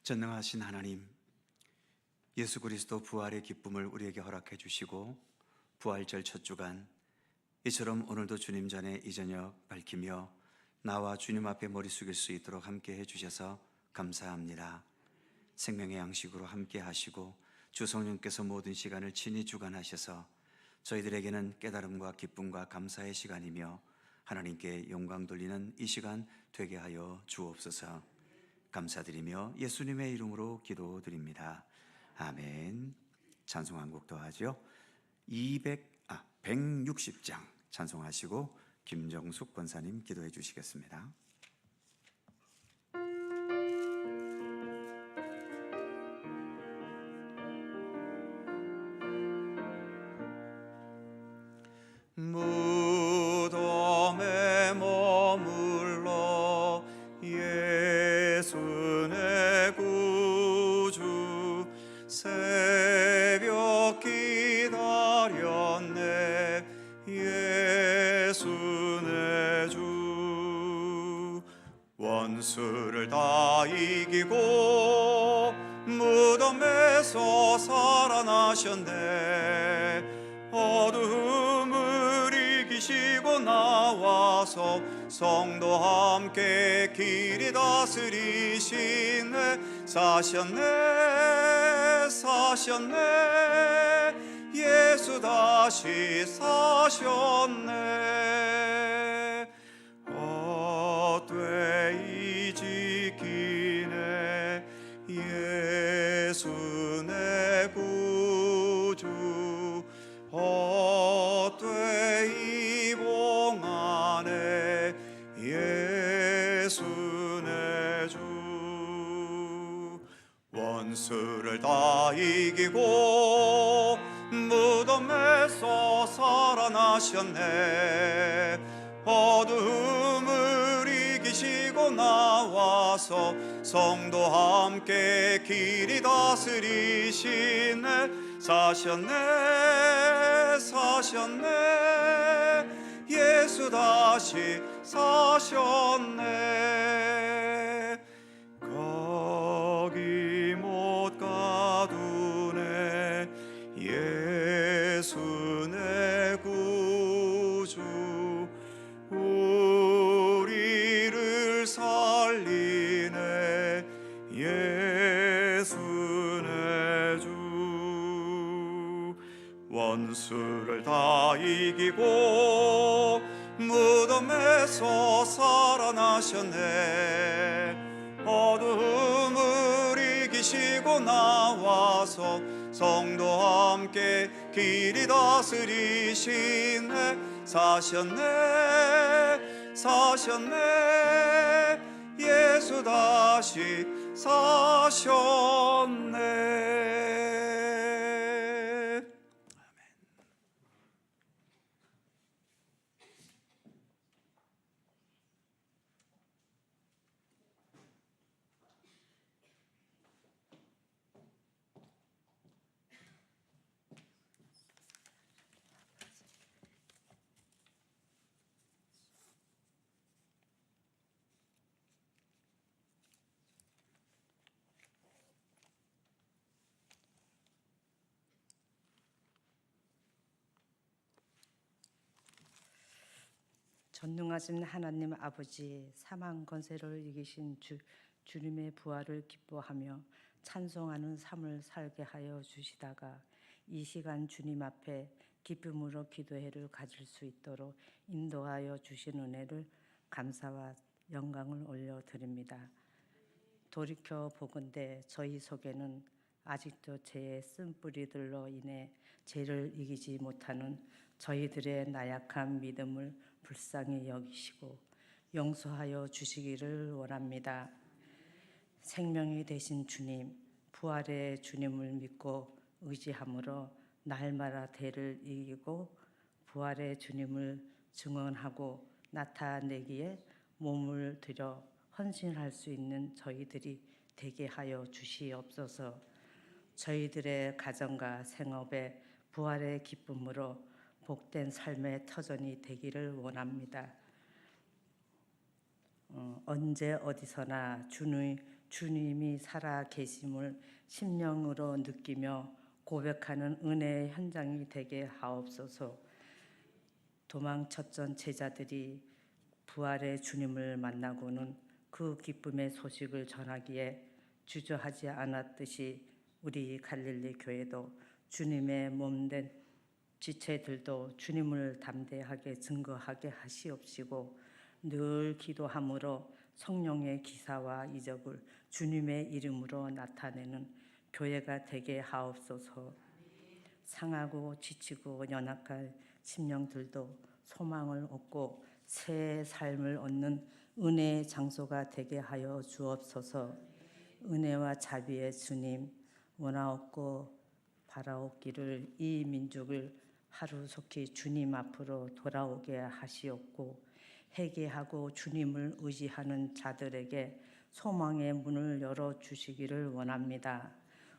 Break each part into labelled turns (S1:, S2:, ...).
S1: 전능하신 하나님, 예수 그리스도 부활의 기쁨을 우리에게 허락해 주시고 부활절 첫 주간 이처럼 오늘도 주님 전에 이 저녁 밝히며 나와 주님 앞에 머리 숙일 수 있도록 함께 해주셔서 감사합니다. 생명의 양식으로 함께 하시고 주 성령께서 모든 시간을 친히 주관하셔서 저희들에게는 깨달음과 기쁨과 감사의 시간이며 하나님께 영광 돌리는 이 시간 되게 하여 주옵소서. 감사드리며 예수님의 이름으로 기도드립니다. 아멘. 찬송 한 곡 더 하죠. 160장 찬송하시고 김정숙 권사님 기도해 주시겠습니다.
S2: 무덤에 머물러 예수 내 구주 새벽 기다렸네 예수 내 주 원수를 다 이기고 무덤에서 살아나셨네 어둠을 이기시고 나와서 성도 함께 길이 다스리시네 사셨네 예수 다시 사셨네 헛되이 지키네 예수 내 구주 헛되이 봉하네 예수 내 주 원수를 다 이기고 무덤에서 살아나셨네 어둠을 이기시고 나와서 성도 함께 길이 다스리시네 사셨네 예수 다시 사셨네 거기 못 가두네 예수 내 구주 우리를 살리네 예수 내 주 원수를 다 이기고 무덤에서 살아나셨네 어둠을 이기시고 나와서 성도 함께 길이 다스리시네 사셨네 예수 다시 사셨네
S3: 전능하신 하나님 아버지 사망 권세를 이기신 주님의 부활을 기뻐하며 찬송하는 삶을 살게 하여 주시다가 이 시간 주님 앞에 기쁨으로 기도회를 가질 수 있도록 인도하여 주신 은혜를 감사와 영광을 올려드립니다. 돌이켜 보건대 저희 속에는 아직도 죄의 쓴뿌리들로 인해 죄를 이기지 못하는 저희들의 나약한 믿음을 불쌍히 여기시고 용서하여 주시기를 원합니다. 생명이 되신 주님, 부활의 주님을 믿고 의지함으로 날마다 죄를 이기고 부활의 주님을 증언하고 나타내기에 몸을 들여 헌신할 수 있는 저희들이 되게 하여 주시옵소서. 저희들의 가정과 생업에 부활의 기쁨으로 복된 삶의 터전이 되기를 원합니다. 언제 어디서나 주님이 살아 계심을 심령으로 느끼며 고백하는 은혜의 현장이 되게 하옵소서. 도망쳤던 제자들이 부활의 주님을 만나고는 그 기쁨의 소식을 전하기에 주저하지 않았듯이 우리 갈릴리 교회도 주님의 몸된 지체들도 주님을 담대하게 증거하게 하시옵시고 늘 기도함으로 성령의 기사와 이적을 주님의 이름으로 나타내는 교회가 되게 하옵소서. 상하고 지치고 연약한 심령들도 소망을 얻고 새 삶을 얻는 은혜의 장소가 되게 하여 주옵소서. 은혜와 자비의 주님, 원하옵고 바라옵기를 이 민족을 하루속히 주님 앞으로 돌아오게 하시옵고 회개하고 주님을 의지하는 자들에게 소망의 문을 열어주시기를 원합니다.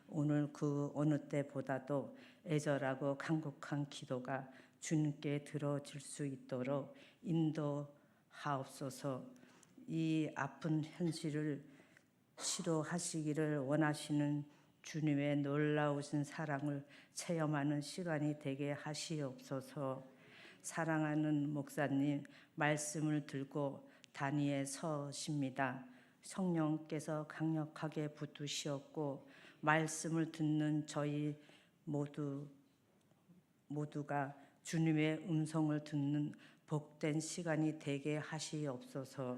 S3: 오늘 그 어느 때보다도 애절하고 간곡한 기도가 주님께 들어질 수 있도록 인도하옵소서. 이 아픈 현실을 치료하시기를 원하시는 주님의 놀라우신 사랑을 체험하는 시간이 되게 하시옵소서. 사랑하는 목사님 말씀을 들고 단위에 서십니다. 성령께서 강력하게 붙으시었고 말씀을 듣는 저희 모두가 주님의 음성을 듣는 복된 시간이 되게 하시옵소서.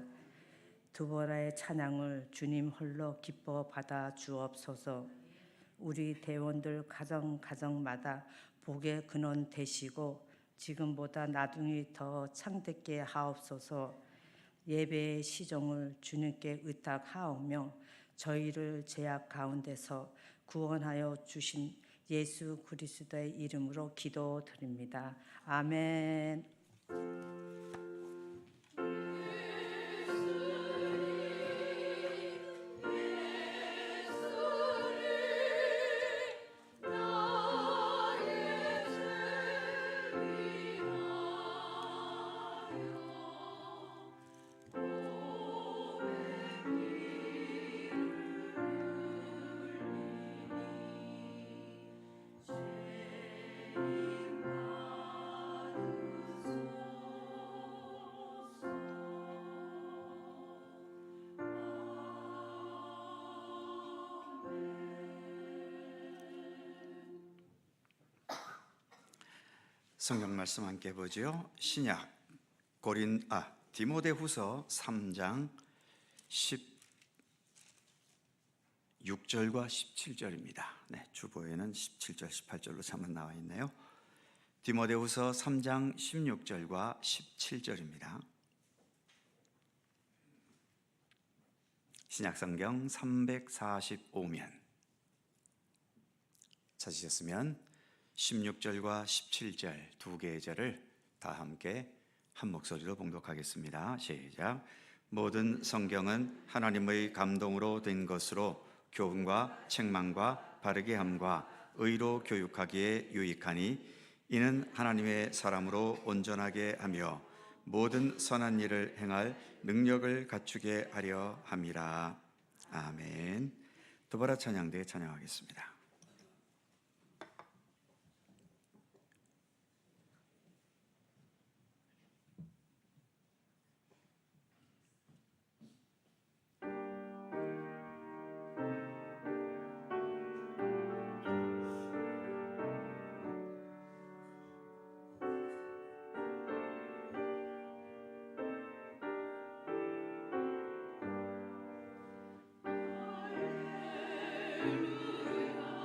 S3: 두보라의 찬양을 주님 홀로 기뻐 받아 주옵소서. 우리 대원들 가정마다 복의 근원 되시고 지금보다 나중이 더 창됐게 하옵소서. 예배의 시종을 주님께 의탁하오며 저희를 죄악 가운데서 구원하여 주신 예수 그리스도의 이름으로 기도드립니다. 아멘.
S1: 성경 말씀 함께 보지요. 신약 디모데후서 3장 16절과 17절입니다. 네, 주보에는 17절, 18절로 잠은 나와 있네요. 디모데후서 3장 16절과 17절입니다. 신약성경 345면 찾으셨으면 16절과 17절 두 개의 절을 다 함께 한 목소리로 봉독하겠습니다. 시작. 모든 성경은 하나님의 감동으로 된 것으로 교훈과 책망과 바르게 함과 의로 교육하기에 유익하니 이는 하나님의 사람으로 온전하게 하며 모든 선한 일을 행할 능력을 갖추게 하려 함이라. 아멘. 두보라 찬양대 찬양하겠습니다.
S4: 할렐루야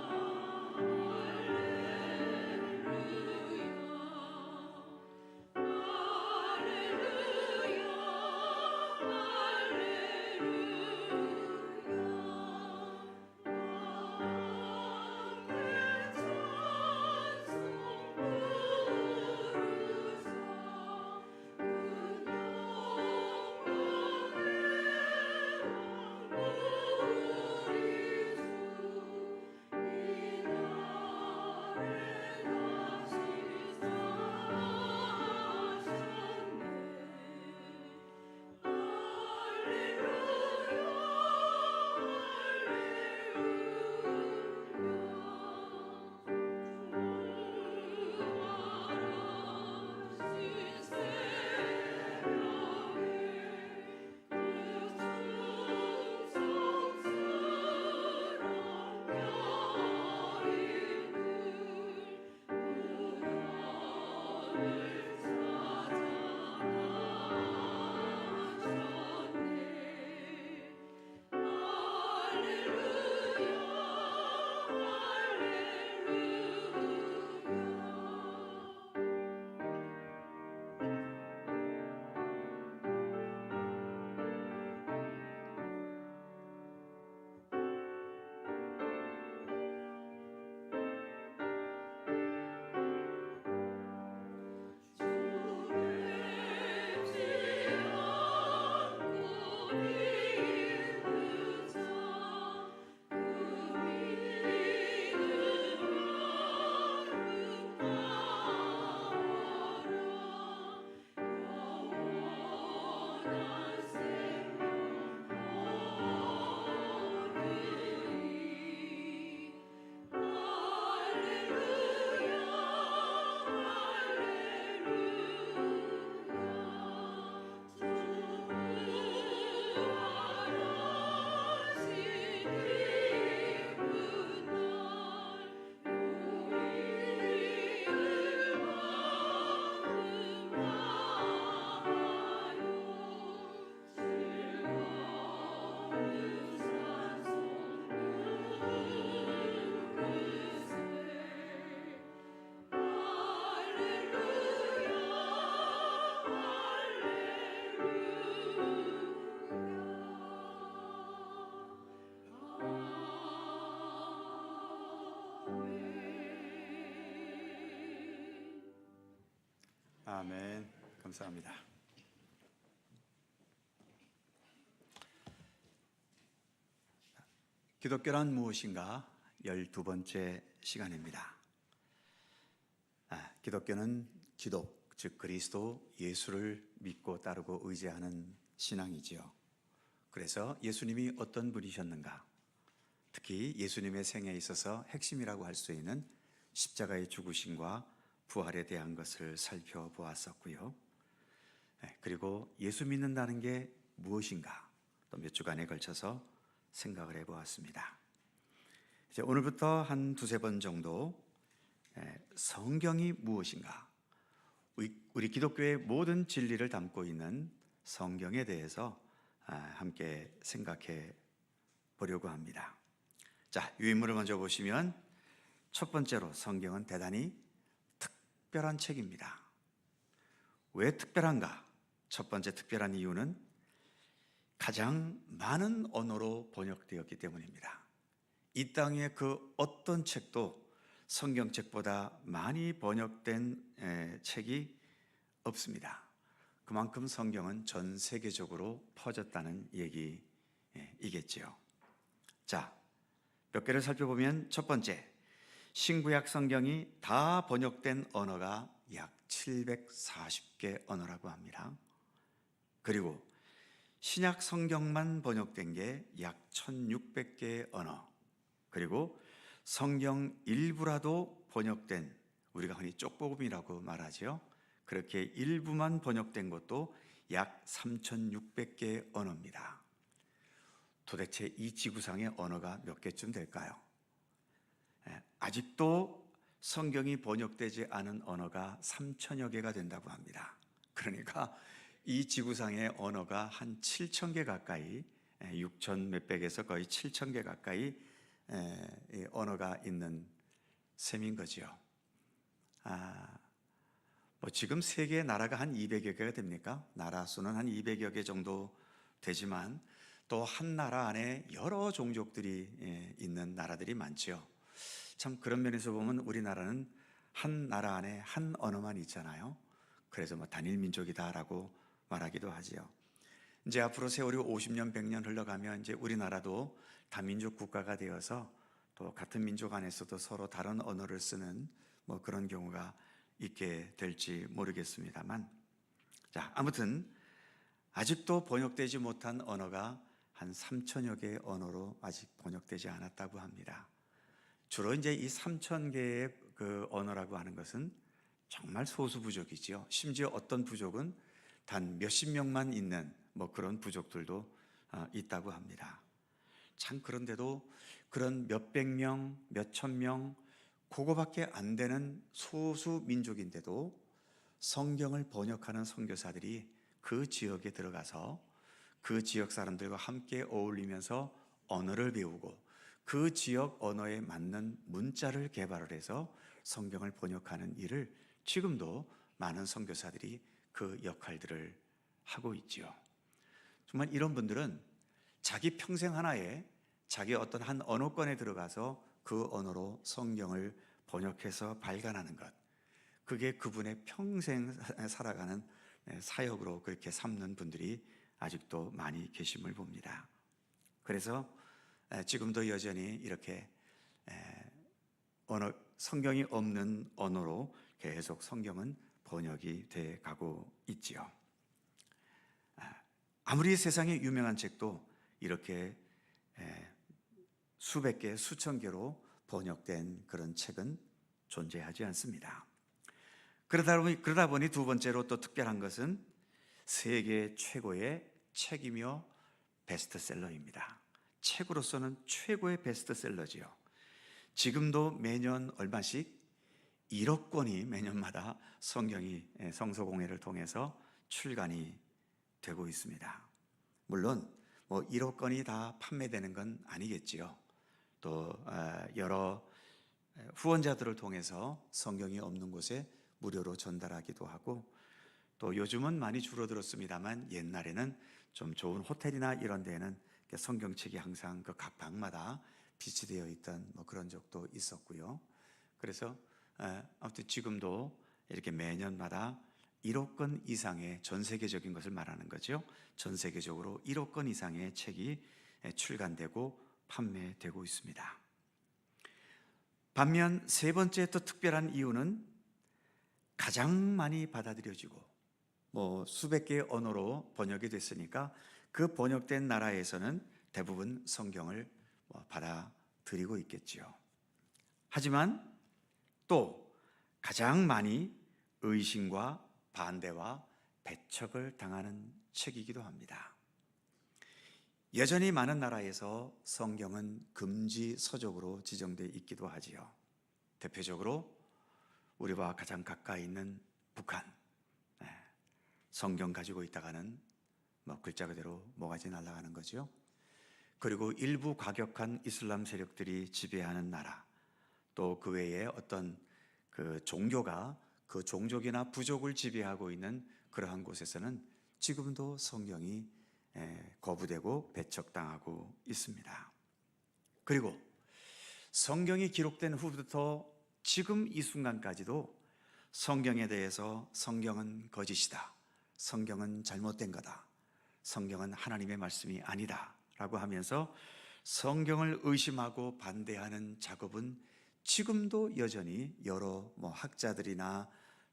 S2: 아멘. 감사합니다.
S1: 기독교란 무엇인가? 12번째 시간입니다. 기독교는 기독, 즉 그리스도 예수를 믿고 따르고 의지하는 신앙이지요. 그래서 예수님이 어떤 분이셨는가? 특히 예수님의 생애에 있어서 핵심이라고 할 수 있는 십자가의 죽으심과 부활에 대한 것을 살펴보았었고요. 그리고 예수 믿는다는 게 무엇인가? 또 몇 주간에 걸쳐서 생각을 해보았습니다. 이제 오늘부터 한 두세 번 정도 성경이 무엇인가? 우리 기독교의 모든 진리를 담고 있는 성경에 대해서 함께 생각해 보려고 합니다. 자, 유인물을 먼저 보시면 첫 번째로 성경은 대단히 특별한 책입니다. 왜 특별한가? 첫 번째 특별한 이유는 가장 많은 언어로 번역되었기 때문입니다. 이 땅의 그 어떤 책도 성경책보다 많이 번역된 책이 없습니다. 그만큼 성경은 전 세계적으로 퍼졌다는 얘기이겠지요. 자, 몇 개를 살펴보면 첫 번째, 신구약 성경이 다 번역된 언어가 약 740개 언어라고 합니다. 그리고 신약 성경만 번역된 게 약 1600개의 언어, 그리고 성경 일부라도 번역된, 우리가 흔히 쪽복음이라고 말하죠. 그렇게 일부만 번역된 것도 약 3600개의 언어입니다. 도대체 이 지구상의 언어가 몇 개쯤 될까요? 아직도 성경이 번역되지 않은 언어가 3000여 개가 된다고 합니다. 그러니까 이 지구상의 언어가 한 7000개 가까이, 6000 몇백에서 거의 7000개 가까이 언어가 있는 셈인 거죠. 지금 세계 나라가 한 200여 개가 됩니까? 나라 수는 한 200여 개 정도 되지만 또 한 나라 안에 여러 종족들이 있는 나라들이 많죠. 참 그런 면에서 보면 우리나라는 한 나라 안에 한 언어만 있잖아요. 그래서 단일 민족이다라고 말하기도 하지요. 이제 앞으로 세월이 50년, 100년 흘러가면 이제 우리나라도 다민족 국가가 되어서 또 같은 민족 안에서도 서로 다른 언어를 쓰는 그런 경우가 있게 될지 모르겠습니다만, 자, 아무튼 아직도 번역되지 못한 언어가 한 3000여 개의 언어로 아직 번역되지 않았다고 합니다. 주로 이제 이 3000개의 그 언어라고 하는 것은 정말 소수 부족이지요. 심지어 어떤 부족은 단 몇십 명만 있는 그런 부족들도 있다고 합니다. 참 그런데도 그런 몇백 명, 몇천 명, 그거밖에 안 되는 소수 민족인데도 성경을 번역하는 선교사들이 그 지역에 들어가서 그 지역 사람들과 함께 어울리면서 언어를 배우고 그 지역 언어에 맞는 문자를 개발을 해서 성경을 번역하는 일을 지금도 많은 선교사들이 그 역할들을 하고 있지요. 정말 이런 분들은 자기 평생 하나에 자기 어떤 한 언어권에 들어가서 그 언어로 성경을 번역해서 발간하는 것, 그게 그분의 평생 살아가는 사역으로 그렇게 삼는 분들이 아직도 많이 계심을 봅니다. 그래서 지금도 여전히 이렇게 성경이 없는 언어로 계속 성경은 번역이 돼 가고 있지요. 아무리 세상에 유명한 책도 이렇게 수백 개, 수천 개로 번역된 그런 책은 존재하지 않습니다. 그러다 보니 두 번째로 또 특별한 것은 세계 최고의 책이며 베스트셀러입니다. 책으로서는 최고의 베스트셀러지요. 지금도 매년 얼마씩 1억 권이 매년마다 성경이 성서공회를 통해서 출간이 되고 있습니다. 물론 1억 권이 다 판매되는 건 아니겠지요. 또 여러 후원자들을 통해서 성경이 없는 곳에 무료로 전달하기도 하고, 또 요즘은 많이 줄어들었습니다만 옛날에는 좀 좋은 호텔이나 이런 데에는 성경책이 항상 그 각 방마다 비치되어 있던 그런 적도 있었고요. 그래서 아무튼 지금도 이렇게 매년마다 1억 건 이상의, 전 세계적인 것을 말하는 거죠. 전 세계적으로 1억 건 이상의 책이 출간되고 판매되고 있습니다. 반면 세 번째 또 특별한 이유는 가장 많이 받아들여지고 수백 개의 언어로 번역이 됐으니까 그 번역된 나라에서는 대부분 성경을 받아들이고 있겠지요. 하지만 또 가장 많이 의심과 반대와 배척을 당하는 책이기도 합니다. 여전히 많은 나라에서 성경은 금지 서적으로 지정되어 있기도 하지요. 대표적으로 우리와 가장 가까이 있는 북한, 성경 가지고 있다가는 글자 그대로 모가지 날아가는 거죠. 그리고 일부 과격한 이슬람 세력들이 지배하는 나라, 또 그 외에 어떤 그 종교가 그 종족이나 부족을 지배하고 있는 그러한 곳에서는 지금도 성경이 거부되고 배척당하고 있습니다. 그리고 성경이 기록된 후부터 지금 이 순간까지도 성경에 대해서 성경은 거짓이다, 성경은 잘못된 거다, 성경은 하나님의 말씀이 아니다 라고 하면서 성경을 의심하고 반대하는 작업은 지금도 여전히 여러 학자들이나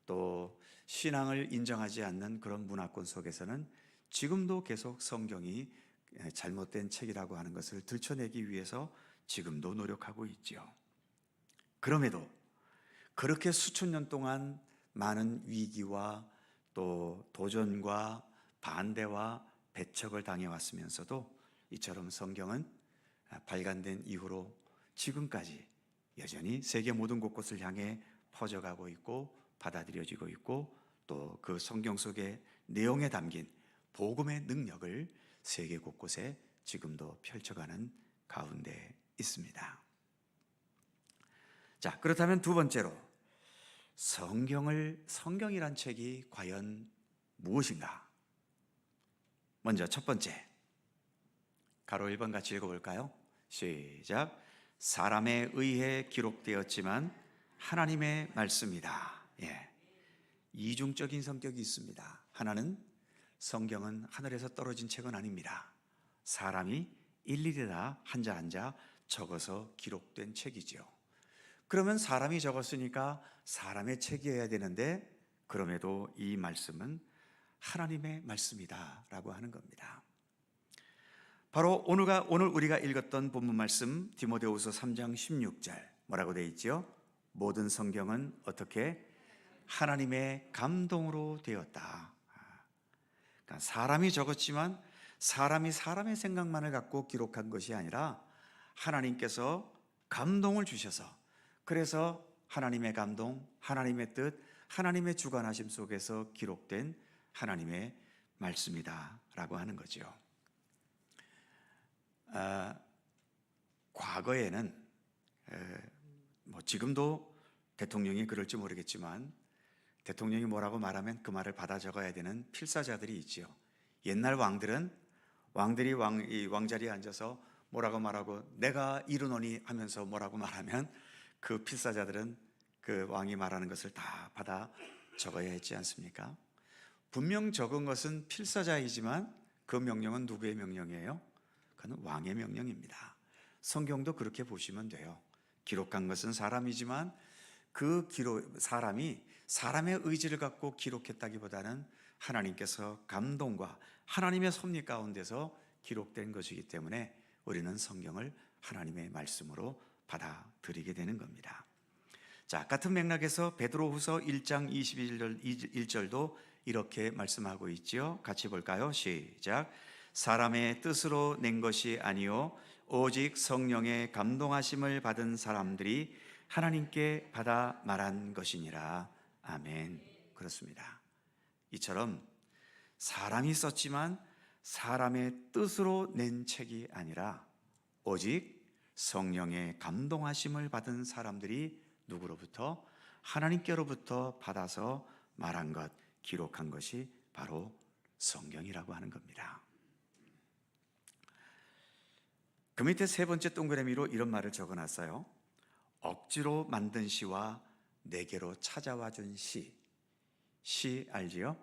S1: 또 신앙을 인정하지 않는 그런 문화권 속에서는 지금도 계속 성경이 잘못된 책이라고 하는 것을 들춰내기 위해서 지금도 노력하고 있죠. 그럼에도 그렇게 수천 년 동안 많은 위기와 또 도전과 반대와 배척을 당해왔으면서도 이처럼 성경은 발간된 이후로 지금까지 여전히 세계 모든 곳곳을 향해 퍼져가고 있고 받아들여지고 있고 또 그 성경 속의 내용에 담긴 복음의 능력을 세계 곳곳에 지금도 펼쳐가는 가운데 있습니다. 자, 그렇다면 두 번째로 성경이란 책이 과연 무엇인가? 먼저 첫 번째, 가로 1번 같이 읽어볼까요? 시작. 사람에 의해 기록되었지만 하나님의 말씀이다. 이중적인 성격이 있습니다. 하나는 성경은 하늘에서 떨어진 책은 아닙니다. 사람이 일일이 다 한자 한자 적어서 기록된 책이죠. 그러면 사람이 적었으니까 사람의 책이어야 되는데 그럼에도 이 말씀은 하나님의 말씀이다 라고 하는 겁니다. 바로 오늘 우리가 읽었던 본문 말씀 디모데후서 3장 16절 뭐라고 되어 있죠? 모든 성경은 어떻게? 하나님의 감동으로 되었다. 그러니까 사람이 적었지만 사람이 사람의 생각만을 갖고 기록한 것이 아니라 하나님께서 감동을 주셔서, 그래서 하나님의 감동, 하나님의 뜻, 하나님의 주관하심 속에서 기록된 하나님의 말씀이다 라고 하는 거죠. 과거에는 지금도 대통령이 그럴지 모르겠지만 대통령이 뭐라고 말하면 그 말을 받아 적어야 되는 필사자들이 있지요. 옛날 왕들이 왕자리에 앉아서 뭐라고 말하고 내가 이르노니 하면서 뭐라고 말하면 그 필사자들은 그 왕이 말하는 것을 다 받아 적어야 했지 않습니까? 분명 적은 것은 필사자이지만 그 명령은 누구의 명령이에요? 그건 왕의 명령입니다. 성경도 그렇게 보시면 돼요. 기록한 것은 사람이지만 그 사람이 사람의 의지를 갖고 기록했다기보다는 하나님께서 감동과 하나님의 섭리 가운데서 기록된 것이기 때문에 우리는 성경을 하나님의 말씀으로 받아들이게 되는 겁니다. 자, 같은 맥락에서 베드로후서 1장 21절도 이렇게 말씀하고 있지요. 같이 볼까요? 시작. 사람의 뜻으로 낸 것이 아니요 오직 성령의 감동하심을 받은 사람들이 하나님께 받아 말한 것이니라. 아멘. 그렇습니다. 이처럼 사람이 썼지만 사람의 뜻으로 낸 책이 아니라 오직 성령의 감동하심을 받은 사람들이 누구로부터? 하나님께로부터 받아서 말한 것, 기록한 것이 바로 성경이라고 하는 겁니다. 그 밑에 세 번째 동그라미로 이런 말을 적어놨어요. 억지로 만든 시와 내게로 찾아와 준 시. 시 알지요?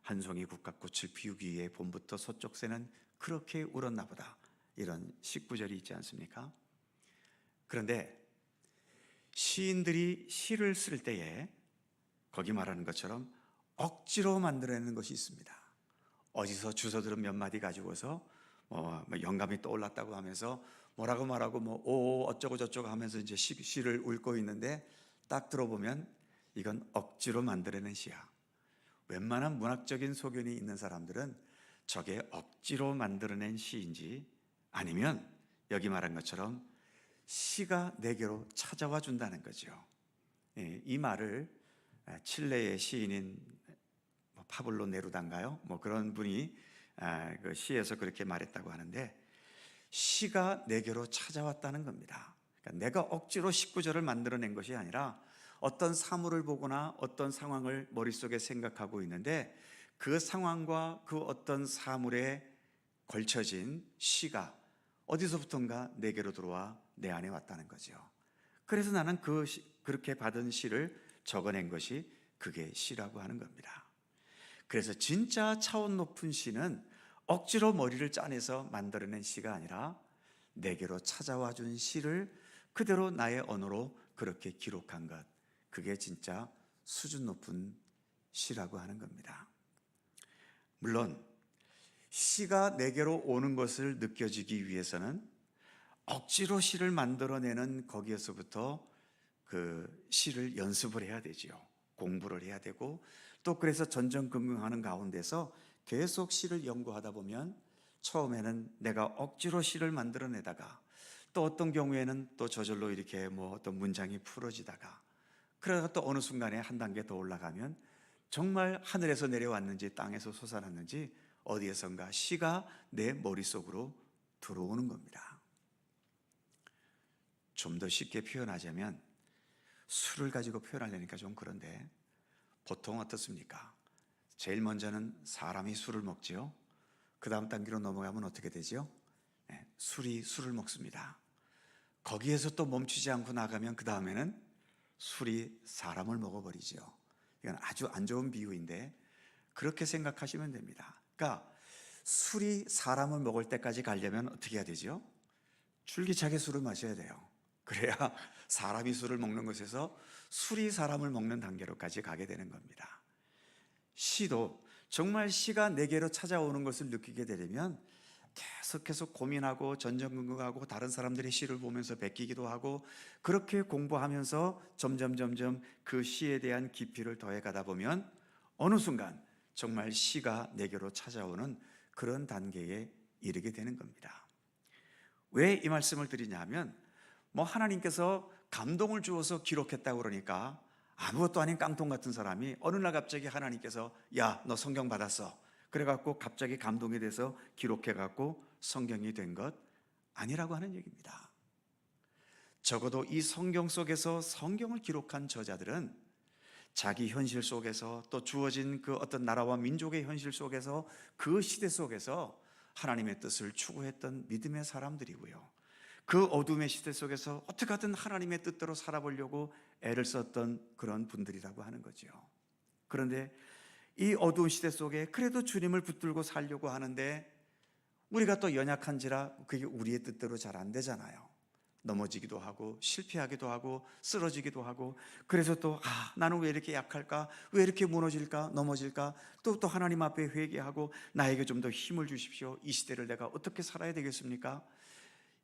S1: 한 송이 국화꽃을 피우기 위해 봄부터 서쪽 새는 그렇게 울었나 보다. 이런 시구절이 있지 않습니까? 그런데 시인들이 시를 쓸 때에 거기 말하는 것처럼 억지로 만들어내는 것이 있습니다. 어디서 주워 들은 몇 마디 가지고서 영감이 떠올랐다고 하면서 뭐라고 말하고 오 어쩌고 저쩌고 하면서 이제 시를 읊고 있는데 딱 들어보면 이건 억지로 만들어낸 시야. 웬만한 문학적인 소견이 있는 사람들은 저게 억지로 만들어낸 시인지 아니면 여기 말한 것처럼 시가 내게로 찾아와 준다는 거죠. 이 말을 칠레의 시인인 파블로 네루다인가요? 그런 분이 그 시에서 그렇게 말했다고 하는데 시가 내게로 찾아왔다는 겁니다. 그러니까 내가 억지로 19절을 만들어낸 것이 아니라 어떤 사물을 보거나 어떤 상황을 머릿속에 생각하고 있는데 그 상황과 그 어떤 사물에 걸쳐진 시가 어디서부턴가 내게로 들어와 내 안에 왔다는 거죠. 그래서 나는 그렇게 받은 시를 적어낸 것이 그게 시라고 하는 겁니다. 그래서 진짜 차원 높은 시는 억지로 머리를 짜내서 만들어낸 시가 아니라 내게로 찾아와 준 시를 그대로 나의 언어로 그렇게 기록한 것, 그게 진짜 수준 높은 시라고 하는 겁니다. 물론 시가 내게로 오는 것을 느껴지기 위해서는 억지로 시를 만들어내는 거기에서부터 그 시를 연습을 해야 되지요. 공부를 해야 되고 또 그래서 전전긍긍하는 가운데서 계속 시를 연구하다 보면 처음에는 내가 억지로 시를 만들어내다가 또 어떤 경우에는 또 저절로 이렇게 어떤 문장이 풀어지다가 그러다가 또 어느 순간에 한 단계 더 올라가면 정말 하늘에서 내려왔는지 땅에서 솟아났는지 어디에선가 시가 내 머릿속으로 들어오는 겁니다. 좀 더 쉽게 표현하자면 술을 가지고 표현하려니까 좀 그런데 보통 어떻습니까? 제일 먼저는 사람이 술을 먹지요. 그 다음 단계로 넘어가면 어떻게 되죠? 술이 술을 먹습니다. 거기에서 또 멈추지 않고 나가면 그 다음에는 술이 사람을 먹어버리죠. 이건 아주 안 좋은 비유인데 그렇게 생각하시면 됩니다. 그러니까 술이 사람을 먹을 때까지 가려면 어떻게 해야 되죠? 줄기차게 술을 마셔야 돼요. 그래야 사람이 술을 먹는 것에서 술이 사람을 먹는 단계로까지 가게 되는 겁니다. 시도 정말 시가 내게로 찾아오는 것을 느끼게 되려면 계속해서 고민하고 전전긍긍하고 다른 사람들의 시를 보면서 베끼기도 하고 그렇게 공부하면서 점점 그 시에 대한 깊이를 더해 가다 보면 어느 순간 정말 시가 내게로 찾아오는 그런 단계에 이르게 되는 겁니다. 왜 이 말씀을 드리냐면 하나님께서 감동을 주어서 기록했다고 그러니까 아무것도 아닌 깡통 같은 사람이 어느 날 갑자기 하나님께서 야, 너 성경 받았어. 그래갖고 갑자기 감동이 돼서 기록해갖고 성경이 된 것 아니라고 하는 얘기입니다. 적어도 이 성경 속에서 성경을 기록한 저자들은 자기 현실 속에서 또 주어진 그 어떤 나라와 민족의 현실 속에서 그 시대 속에서 하나님의 뜻을 추구했던 믿음의 사람들이고요. 그 어둠의 시대 속에서 어떻게든 하나님의 뜻대로 살아보려고 애를 썼던 그런 분들이라고 하는 거죠. 그런데 이 어두운 시대 속에 그래도 주님을 붙들고 살려고 하는데 우리가 또 연약한지라 그게 우리의 뜻대로 잘 안 되잖아요. 넘어지기도 하고 실패하기도 하고 쓰러지기도 하고 그래서 또 나는 왜 이렇게 약할까? 왜 이렇게 무너질까? 넘어질까? 또 하나님 앞에 회개하고 나에게 좀 더 힘을 주십시오. 이 시대를 내가 어떻게 살아야 되겠습니까?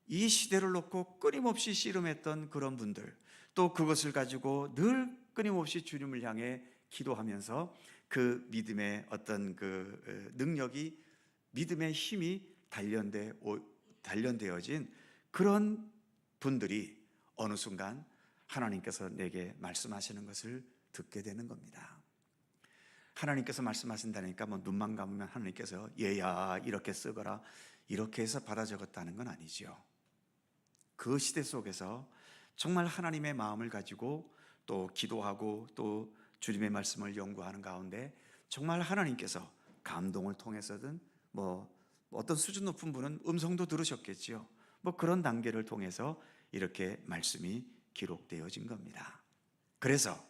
S1: 이 시대를 놓고 끊임없이 씨름했던 그런 분들, 또 그것을 가지고 늘 끊임없이 주님을 향해 기도하면서 그 믿음의 어떤 그 능력이, 믿음의 힘이 단련되어진 그런 분들이 어느 순간 하나님께서 내게 말씀하시는 것을 듣게 되는 겁니다. 하나님께서 말씀하신다니까 눈만 감으면 하나님께서 얘야 이렇게 쓰거라 이렇게 해서 받아 적었다는 건 아니죠. 그 시대 속에서 정말 하나님의 마음을 가지고 또 기도하고 또 주님의 말씀을 연구하는 가운데 정말 하나님께서 감동을 통해서든 어떤 수준 높은 분은 음성도 들으셨겠지요. 그런 단계를 통해서 이렇게 말씀이 기록되어진 겁니다. 그래서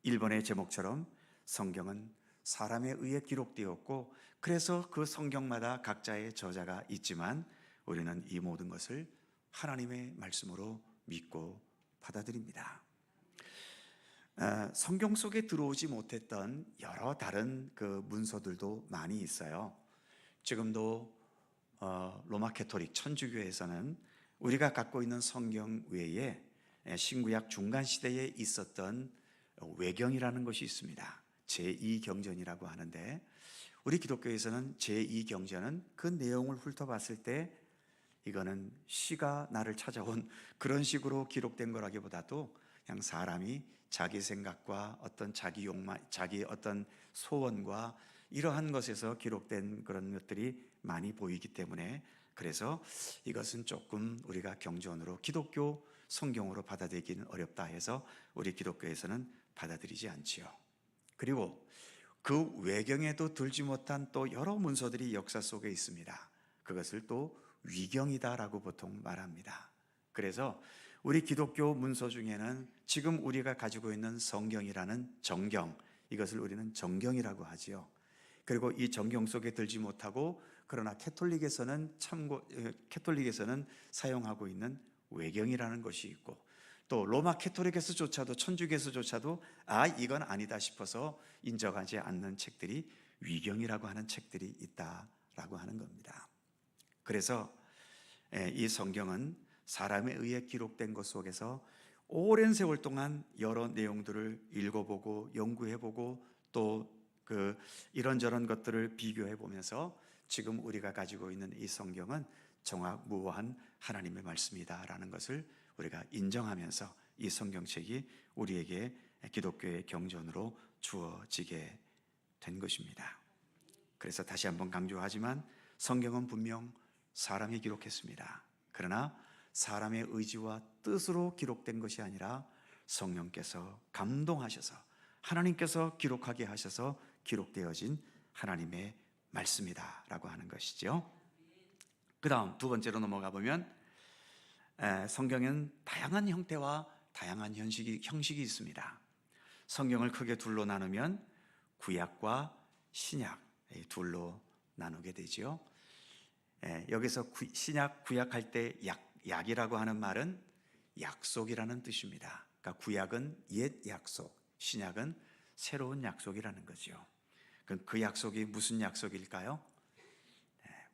S1: 1번의 제목처럼 성경은 사람에 의해 기록되었고 그래서 그 성경마다 각자의 저자가 있지만 우리는 이 모든 것을 하나님의 말씀으로 믿고 받아들입니다. 성경 속에 들어오지 못했던 여러 다른 그 문서들도 많이 있어요. 지금도 로마 카톨릭 천주교에서는 우리가 갖고 있는 성경 외에 신구약 중간 시대에 있었던 외경이라는 것이 있습니다. 제2경전이라고 하는데 우리 기독교에서는 제2경전은 그 내용을 훑어봤을 때 이거는 시가 나를 찾아온 그런 식으로 기록된 거라기보다도 그냥 사람이 자기 생각과 어떤 자기 욕망, 자기 어떤 소원과 이러한 것에서 기록된 그런 것들이 많이 보이기 때문에 그래서 이것은 조금 우리가 경전으로 기독교 성경으로 받아들이기는 어렵다 해서 우리 기독교에서는 받아들이지 않지요. 그리고 그 외경에도 들지 못한 또 여러 문서들이 역사 속에 있습니다. 그것을 또 위경이다라고 보통 말합니다. 그래서 우리 기독교 문서 중에는 지금 우리가 가지고 있는 성경이라는 정경, 이것을 우리는 정경이라고 하지요. 그리고 이 정경 속에 들지 못하고 그러나 캐톨릭에서는 사용하고 있는 외경이라는 것이 있고 또 로마 캐톨릭에서조차도 천주교에서조차도 이건 아니다 싶어서 인정하지 않는 책들이 위경이라고 하는 책들이 있다라고 하는 겁니다. 그래서 이 성경은 사람에 의해 기록된 것 속에서 오랜 세월 동안 여러 내용들을 읽어보고 연구해보고 또 그 이런저런 것들을 비교해 보면서 지금 우리가 가지고 있는 이 성경은 정확무오한 하나님의 말씀이다라는 것을 우리가 인정하면서 이 성경책이 우리에게 기독교의 경전으로 주어지게 된 것입니다. 그래서 다시 한번 강조하지만 성경은 분명 사람이 기록했습니다. 그러나 사람의 의지와 뜻으로 기록된 것이 아니라 성령께서 감동하셔서 하나님께서 기록하게 하셔서 기록되어진 하나님의 말씀이다라고 하는 것이죠. 그 다음 두 번째로 넘어가 보면 성경엔 다양한 형태와 다양한 형식이 있습니다. 성경을 크게 둘로 나누면 구약과 신약 둘로 나누게 되죠. 여기서 신약, 구약할 때 약이라고 하는 말은 약속이라는 뜻입니다. 그러니까 구약은 옛 약속, 신약은 새로운 약속이라는 거죠. 그럼 그 약속이 무슨 약속일까요?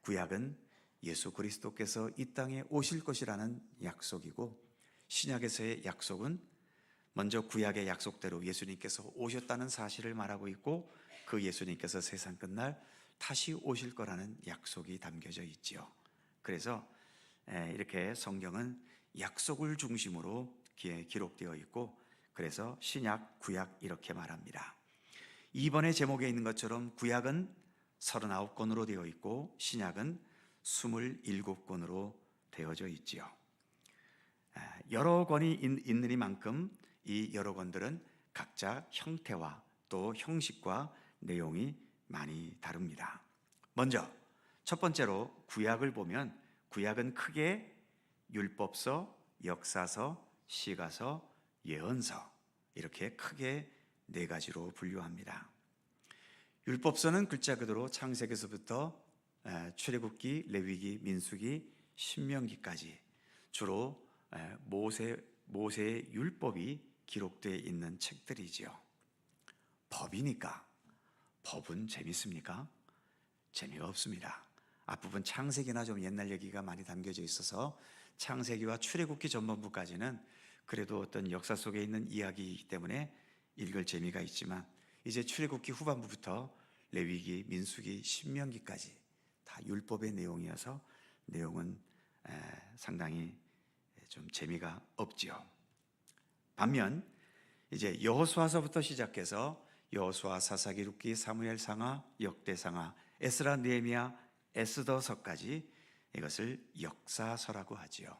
S1: 구약은 예수 그리스도께서 이 땅에 오실 것이라는 약속이고 신약에서의 약속은 먼저 구약의 약속대로 예수님께서 오셨다는 사실을 말하고 있고 그 예수님께서 세상 끝날 다시 오실 거라는 약속이 담겨져 있지요. 그래서 이렇게 성경은 약속을 중심으로 기록되어 있고 그래서 신약, 구약 이렇게 말합니다. 2번의 제목에 있는 것처럼 구약은 39권으로 되어 있고 신약은 27권으로 되어져 있지요. 여러 권이 있느니만큼 이 여러 권들은 각자 형태와 또 형식과 내용이 많이 다릅니다. 먼저 첫 번째로 구약을 보면 구약은 크게 율법서, 역사서, 시가서, 예언서 이렇게 크게 네 가지로 분류합니다. 율법서는 글자 그대로 창세기서부터 출애굽기, 레위기, 민수기, 신명기까지 주로 모세의 율법이 기록되어 있는 책들이지요. 법이니까 법은 재밌습니까? 재미가 없습니다. 앞부분 창세기나 좀 옛날 얘기가 많이 담겨져 있어서 창세기와 출애굽기 전반부까지는 그래도 어떤 역사 속에 있는 이야기이기 때문에 읽을 재미가 있지만 이제 출애굽기 후반부부터 레위기, 민수기, 신명기까지 다 율법의 내용이어서 내용은 상당히 좀 재미가 없지요. 반면 이제 여호수아서부터 시작해서 여호수아, 사사기, 룻기, 사무엘 상하, 역대 상하, 에스라, 느헤미야, 에스더서까지 이것을 역사서라고 하지요.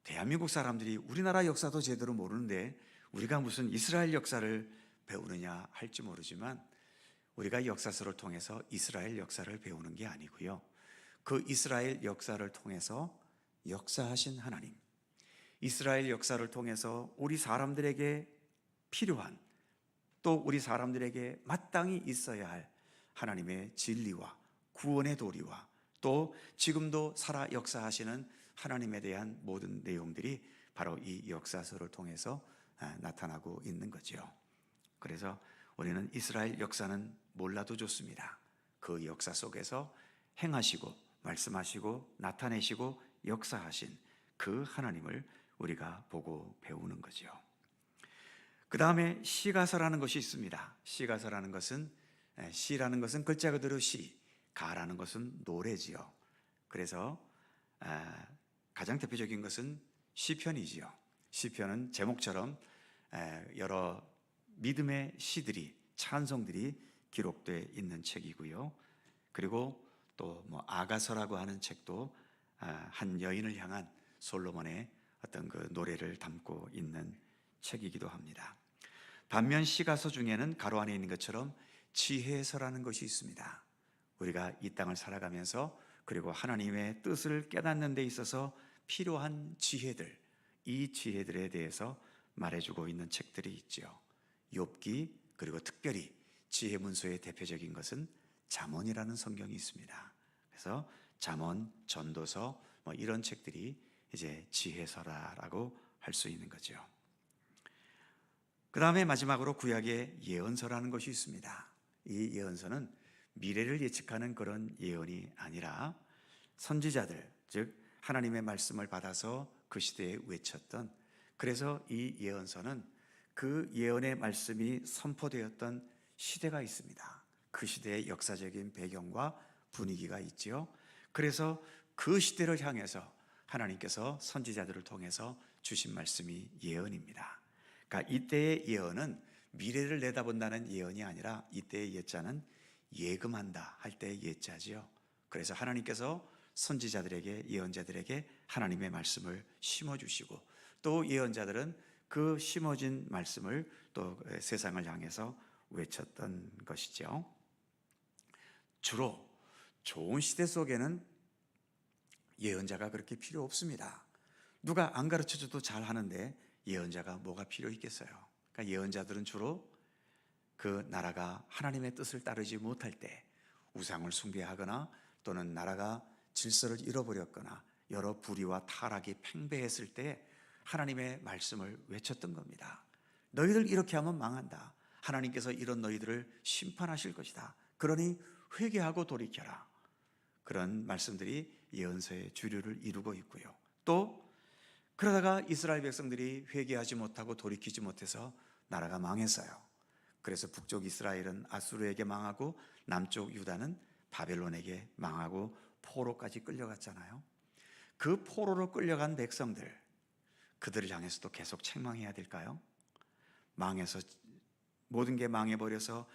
S1: 대한민국 사람들이 우리나라 역사도 제대로 모르는데 우리가 무슨 이스라엘 역사를 배우느냐 할지 모르지만 우리가 역사서를 통해서 이스라엘 역사를 배우는 게 아니고요. 그 이스라엘 역사를 통해서 역사하신 하나님, 이스라엘 역사를 통해서 우리 사람들에게 필요한 또 우리 사람들에게 마땅히 있어야 할 하나님의 진리와 구원의 도리와 또 지금도 살아 역사하시는 하나님에 대한 모든 내용들이 바로 이 역사서를 통해서 나타나고 있는 거죠. 그래서 우리는 이스라엘 역사는 몰라도 좋습니다. 그 역사 속에서 행하시고 말씀하시고 나타내시고 역사하신 그 하나님을 우리가 보고 배우는 거죠. 그 다음에 시가서라는 것이 있습니다. 시가서라는 것은, 시라는 것은 글자 그대로 시, 가라는 것은 노래지요. 그래서 가장 대표적인 것은 시편이지요. 시편은 제목처럼 여러 믿음의 시들이, 찬송들이 기록되어 있는 책이고요. 그리고 또 아가서라고 하는 책도 한 여인을 향한 솔로몬의 어떤 그 노래를 담고 있는 책이기도 합니다. 반면 시가서 중에는 가로 안에 있는 것처럼 지혜서라는 것이 있습니다. 우리가 이 땅을 살아가면서 그리고 하나님의 뜻을 깨닫는 데 있어서 필요한 지혜들, 이 지혜들에 대해서 말해주고 있는 책들이 있죠. 욥기, 그리고 특별히 지혜 문서의 대표적인 것은 잠언이라는 성경이 있습니다. 그래서 잠언, 전도서 이런 책들이 이제 지혜서라고 할 수 있는 거죠. 그 다음에 마지막으로 구약의 예언서라는 것이 있습니다. 이 예언서는 미래를 예측하는 그런 예언이 아니라 선지자들, 즉 하나님의 말씀을 받아서 그 시대에 외쳤던, 그래서 이 예언서는 그 예언의 말씀이 선포되었던 시대가 있습니다. 그 시대의 역사적인 배경과 분위기가 있지요. 그래서 그 시대를 향해서 하나님께서 선지자들을 통해서 주신 말씀이 예언입니다. 그러니까 이때의 예언은 미래를 내다본다는 예언이 아니라 이때의 예자는 예금한다 할 때의 예자지요. 그래서 하나님께서 선지자들에게, 예언자들에게 하나님의 말씀을 심어주시고 또 예언자들은 그 심어진 말씀을 또 세상을 향해서 외쳤던 것이죠. 주로 좋은 시대 속에는 예언자가 그렇게 필요 없습니다. 누가 안 가르쳐줘도 잘 하는데 예언자가 뭐가 필요 있겠어요? 그러니까 예언자들은 주로 그 나라가 하나님의 뜻을 따르지 못할 때 우상을 숭배하거나 또는 나라가 질서를 잃어버렸거나 여러 불의와 타락이 팽배했을 때 하나님의 말씀을 외쳤던 겁니다. 너희들 이렇게 하면 망한다. 하나님께서 이런 너희들을 심판하실 것이다. 그러니 회개하고 돌이켜라. 그런 말씀들이 예언서의 주류를 이루고 있고요. 또 그러다가 이스라엘 백성들이 회개하지 못하고 돌이키지 못해서 나라가 망했어요. 그래서 북쪽 이스라엘은 아수르에게 망하고 남쪽 유다는 바벨론에게 망하고 포로까지 끌려갔잖아요. 그 포로로 끌려간 백성들, 그들을 향해서도 계속 책망해야 될까요? 망해서 모든 게 망해버려서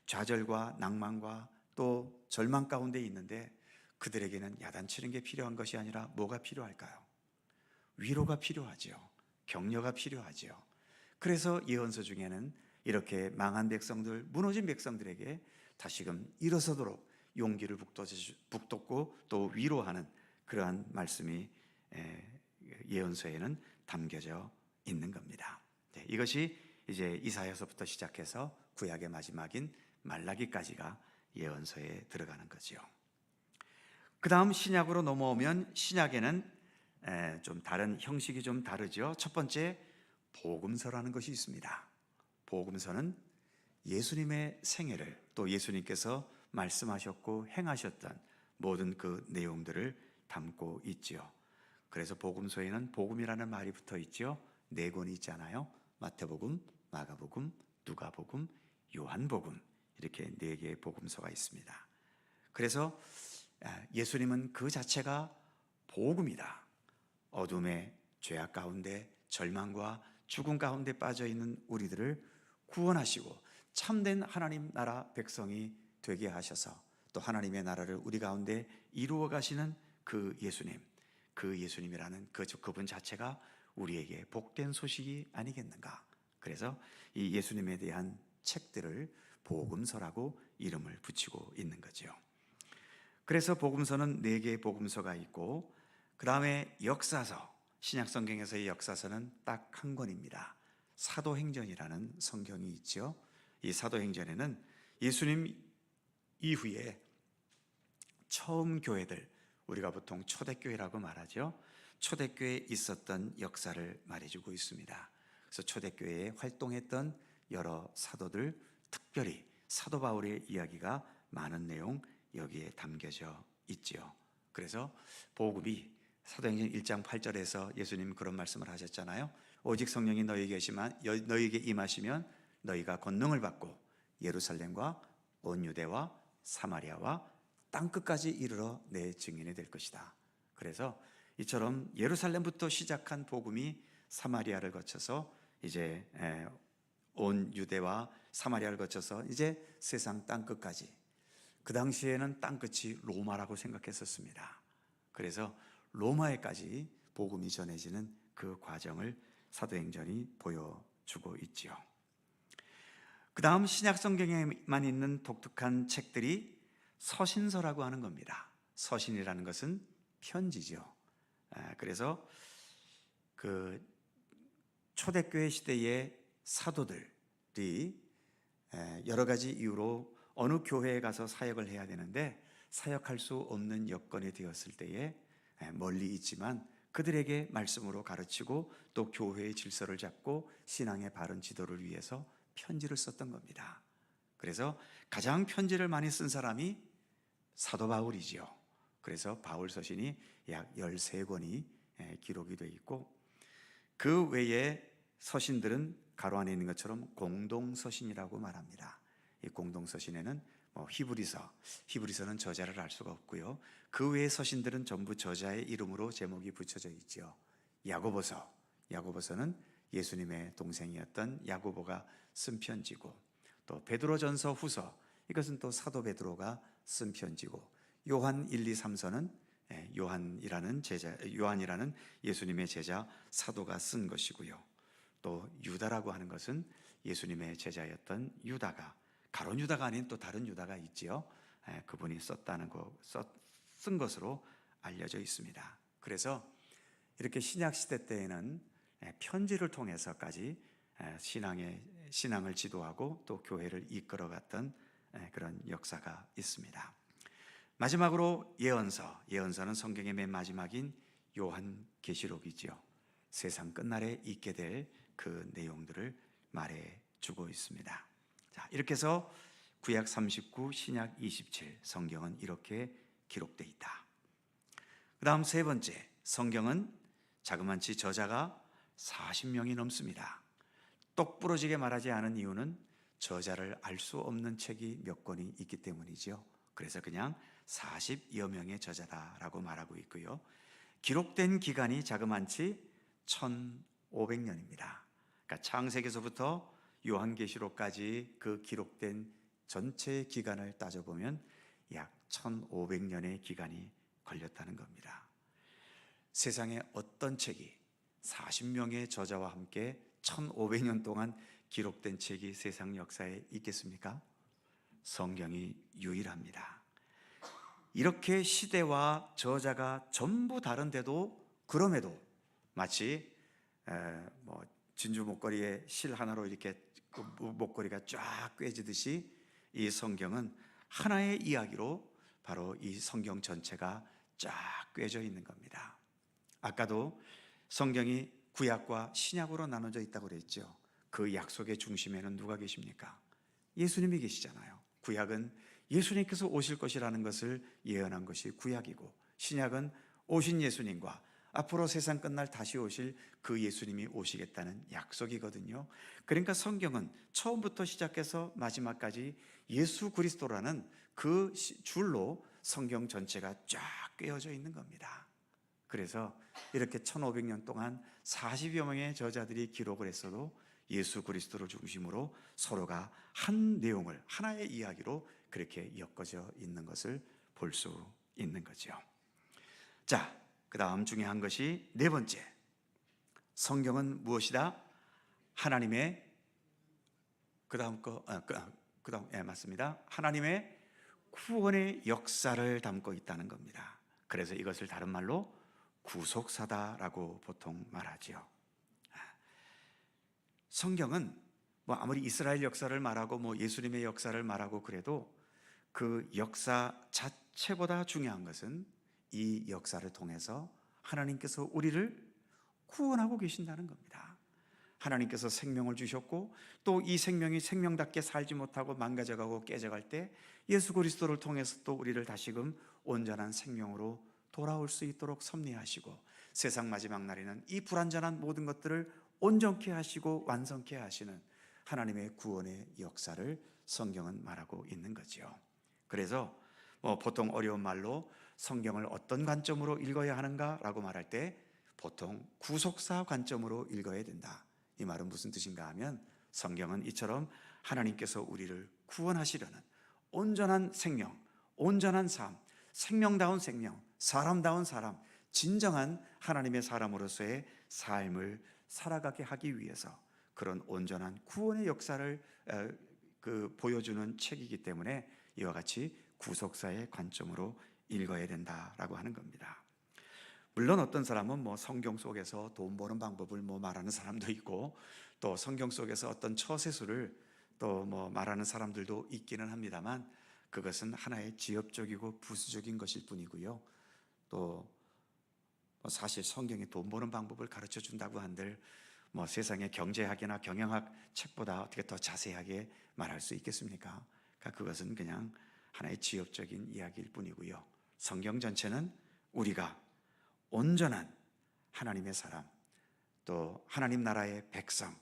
S1: 좌절과 낭만과 또 절망 가운데 있는데 그들에게는 야단치는 게 필요한 것이 아니라 뭐가 필요할까요? 위로가 필요하죠. 격려가 필요하죠. 그래서 예언서 중에는 이렇게 망한 백성들, 무너진 백성들에게 다시금 일어서도록 용기를 북돋고 또 위로하는 그러한 말씀이 예언서에는 담겨져 있는 겁니다. 이것이 이제 이사야서부터 시작해서 구약의 마지막인 말라기까지가 예언서에 들어가는 거죠. 그 다음 신약으로 넘어오면 신약에는 좀 다른 형식이 좀 다르죠. 첫 번째 복음서라는 것이 있습니다. 복음서는 예수님의 생애를 또 예수님께서 말씀하셨고 행하셨던 모든 그 내용들을 담고 있지요. 그래서 복음서에는 복음이라는 말이 붙어 있죠. 4권이 있잖아요. 마태복음, 마가복음, 누가복음, 요한복음, 이렇게 4개의 복음서가 있습니다. 그래서 예수님은 그 자체가 복음이다. 어둠의 죄악 가운데 절망과 죽음 가운데 빠져 있는 우리들을 구원하시고 참된 하나님 나라 백성이 되게 하셔서 또 하나님의 나라를 우리 가운데 이루어 가시는 그 예수님, 그 예수님이라는 그분 자체가 우리에게 복된 소식이 아니겠는가. 그래서 이 예수님에 대한 책들을 복음서라고 이름을 붙이고 있는 거죠. 그래서 복음서는 4개의 복음서가 있고 그 다음에 역사서, 신약성경에서의 역사서는 딱 한 권입니다. 사도행전이라는 성경이 있죠. 이 사도행전에는 예수님 이후에 처음 교회들, 우리가 보통 초대교회라고 말하죠. 초대교회에 있었던 역사를 말해주고 있습니다. 그래서 초대교회에 활동했던 여러 사도들, 특별히 사도 바울의 이야기가 많은 내용 여기에 담겨져 있지요. 그래서 복음이 사도행전 1장 8절에서 예수님 그런 말씀을 하셨잖아요. 오직 성령이 너희에게 임하시면 너희가 권능을 받고 예루살렘과 온 유대와 사마리아와 땅끝까지 이르러 내 증인이 될 것이다. 그래서 이처럼 예루살렘부터 시작한 복음이 사마리아를 거쳐서 이제 온 유대와 사마리아를 거쳐서 이제 세상 땅끝까지. 그 당시에는 땅끝이 로마라고 생각했었습니다. 그래서 로마에까지 복음이 전해지는 그 과정을 사도행전이 보여주고 있지요. 그 다음 신약 성경에만 있는 독특한 책들이 서신서라고 하는 겁니다. 서신이라는 것은 편지죠. 그래서 그 초대교회 시대의 사도들이 여러 가지 이유로 어느 교회에 가서 사역을 해야 되는데 사역할 수 없는 여건이 되었을 때에 멀리 있지만 그들에게 말씀으로 가르치고 또 교회의 질서를 잡고 신앙의 바른 지도를 위해서 편지를 썼던 겁니다. 그래서 가장 편지를 많이 쓴 사람이 사도 바울이지요. 그래서 바울 서신이 약 13권이 기록이 되어 있고, 그 외에 서신들은 가로 안에 있는 것처럼 공동서신이라고 말합니다. 이 공동서신에는 히브리서는 저자를 알 수가 없고요. 그 외의 서신들은 전부 저자의 이름으로 제목이 붙여져 있죠. 야고보서는 예수님의 동생이었던 야고보가 쓴 편지고, 또 베드로전서 후서, 이것은 또 사도 베드로가 쓴 편지고, 요한 1, 2, 3서는 요한이라는 예수님의 제자 사도가 쓴 것이고요. 또 유다라고 하는 것은 예수님의 제자였던 유다가, 가룟 유다가 아닌 또 다른 유다가 있지요. 그분이 쓴 것으로 알려져 있습니다. 그래서 이렇게 신약 시대 때에는 편지를 통해서까지 신앙을 지도하고 또 교회를 이끌어갔던 그런 역사가 있습니다. 마지막으로 예언서는 성경의 맨 마지막인 요한계시록이지요. 세상 끝날에 있게 될 그 내용들을 말해주고 있습니다. 자, 이렇게 해서 구약 39, 신약 27, 성경은 이렇게 기록되어 있다. 그 다음 세 번째, 성경은 자그마치 저자가 40명이 넘습니다. 똑부러지게 말하지 않은 이유는 저자를 알 수 없는 책이 몇 권이 있기 때문이죠. 그래서 그냥 40여 명의 저자다라고 말하고 있고요. 기록된 기간이 자그마치 1500년입니다. 그러니까 창세기서부터 요한계시록까지 그 기록된 전체 기간을 따져보면 약 1500년의 기간이 걸렸다는 겁니다. 세상에 어떤 책이 40명의 저자와 함께 1500년 동안 기록된 책이 세상 역사에 있겠습니까? 성경이 유일합니다. 이렇게 시대와 저자가 전부 다른데도, 그럼에도 마치 진주 목걸이에 실 하나로 이렇게 목걸이가 쫙 꿰지듯이 이 성경은 하나의 이야기로 바로 이 성경 전체가 쫙 꿰져 있는 겁니다. 아까도 성경이 구약과 신약으로 나눠져 있다고 그랬죠. 그 약속의 중심에는 누가 계십니까? 예수님이 계시잖아요. 구약은 예수님께서 오실 것이라는 것을 예언한 것이 구약이고, 신약은 오신 예수님과 앞으로 세상 끝날 다시 오실 그 예수님이 오시겠다는 약속이거든요. 그러니까 성경은 처음부터 시작해서 마지막까지 예수 그리스도라는 그 줄로 성경 전체가 쫙 꿰어져 있는 겁니다. 그래서 이렇게 1500년 동안 40여 명의 저자들이 기록을 했어도 예수 그리스도를 중심으로 서로가 한 내용을, 하나의 이야기로 그렇게 엮어져 있는 것을 볼 수 있는 거죠. 자, 그 다음 중요한 것이 네 번째, 성경은 무엇이다? 하나님의 맞습니다. 하나님의 구원의 역사를 담고 있다는 겁니다. 그래서 이것을 다른 말로 구속사다라고 보통 말하지요. 성경은 뭐 아무리 이스라엘 역사를 말하고 뭐 예수님의 역사를 말하고 그래도 그 역사 자체보다 중요한 것은 이 역사를 통해서 하나님께서 우리를 구원하고 계신다는 겁니다. 하나님께서 생명을 주셨고 또 이 생명이 생명답게 살지 못하고 망가져가고 깨져갈 때 예수 그리스도를 통해서 또 우리를 다시금 온전한 생명으로 돌아올 수 있도록 섭리하시고 세상 마지막 날에는 이 불완전한 모든 것들을 온전케 하시고 완성케 하시는 하나님의 구원의 역사를 성경은 말하고 있는 거죠. 그래서 보통 어려운 말로 성경을 어떤 관점으로 읽어야 하는가라고 말할 때 보통 구속사 관점으로 읽어야 된다. 이 말은 무슨 뜻인가 하면 성경은 이처럼 하나님께서 우리를 구원하시려는 온전한 생명, 온전한 삶, 생명다운 생명, 사람다운 사람, 진정한 하나님의 사람으로서의 삶을 살아가게 하기 위해서 그런 온전한 구원의 역사를 보여주는 책이기 때문에 이와 같이 구속사의 관점으로 읽어야 된다라고 하는 겁니다. 물론 어떤 사람은 뭐 성경 속에서 돈 버는 방법을 뭐 말하는 사람도 있고 또 성경 속에서 어떤 처세술을 또 뭐 말하는 사람들도 있기는 합니다만 그것은 하나의 지엽적이고 부수적인 것일 뿐이고요. 또 사실 성경에 돈 버는 방법을 가르쳐 준다고 한들 뭐 세상의 경제학이나 경영학 책보다 어떻게 더 자세하게 말할 수 있겠습니까? 그러니까 그것은 그냥 하나의 지엽적인 이야기일 뿐이고요. 성경 전체는 우리가 온전한 하나님의 사람, 또 하나님 나라의 백성,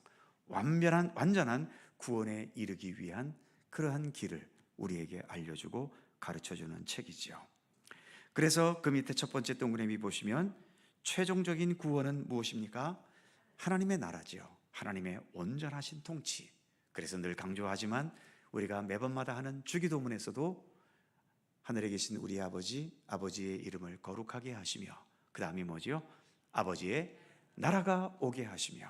S1: 완전한 구원에 이르기 위한 그러한 길을 우리에게 알려주고 가르쳐주는 책이지요. 그래서 그 밑에 첫 번째 동그라미 보시면 최종적인 구원은 무엇입니까? 하나님의 나라지요. 하나님의 온전하신 통치. 그래서 늘 강조하지만 우리가 매번마다 하는 주기도문에서도 하늘에 계신 우리 아버지의 이름을 거룩하게 하시며 그 다음이 뭐지요? 아버지의 나라가 오게 하시며